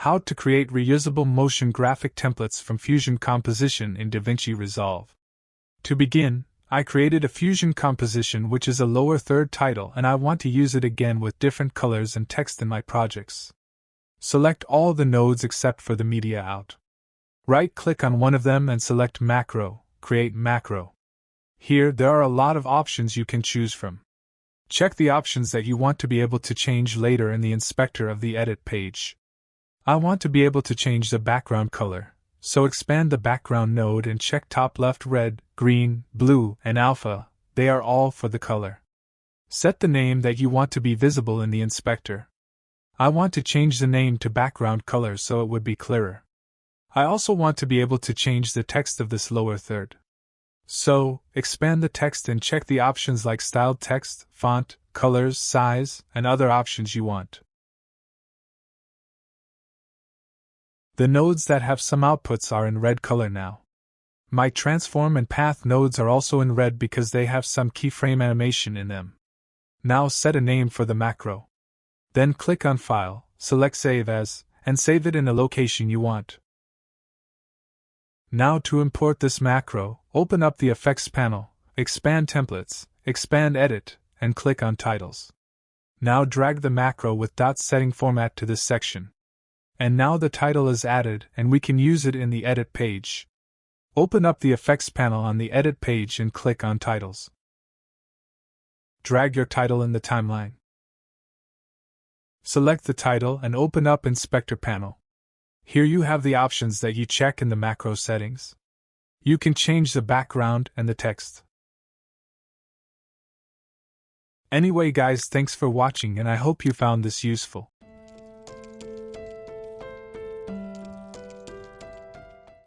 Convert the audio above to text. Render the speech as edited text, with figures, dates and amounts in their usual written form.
How to create reusable motion graphic templates from Fusion Composition in DaVinci Resolve. To begin, I created a Fusion Composition which is a lower third title and I want to use it again with different colors and text in my projects. Select all the nodes except for the media out. Right-click on one of them and select Macro, Create Macro. Here there are a lot of options you can choose from. Check the options that you want to be able to change later in the inspector of the edit page. I want to be able to change the background color, so expand the background node and check top left red, green, blue, and alpha, they are all for the color. Set the name that you want to be visible in the inspector. I want to change the name to background color so it would be clearer. I also want to be able to change the text of this lower third. So, expand the text and check the options like styled text, font, colors, size, and other options you want. The nodes that have some outputs are in red color now. My transform and path nodes are also in red because they have some keyframe animation in them. Now set a name for the macro. Then click on File, select Save As, and save it in a location you want. Now to import this macro, open up the Effects panel, expand Templates, expand Edit, and click on Titles. Now drag the macro with dot setting format to this section. And now the title is added and we can use it in the Edit page. Open up the Effects panel on the Edit page and click on Titles. Drag your title in the timeline. Select the title and open up Inspector panel. Here you have the options that you check in the macro settings. You can change the background and the text. Anyway guys, thanks for watching and I hope you found this useful.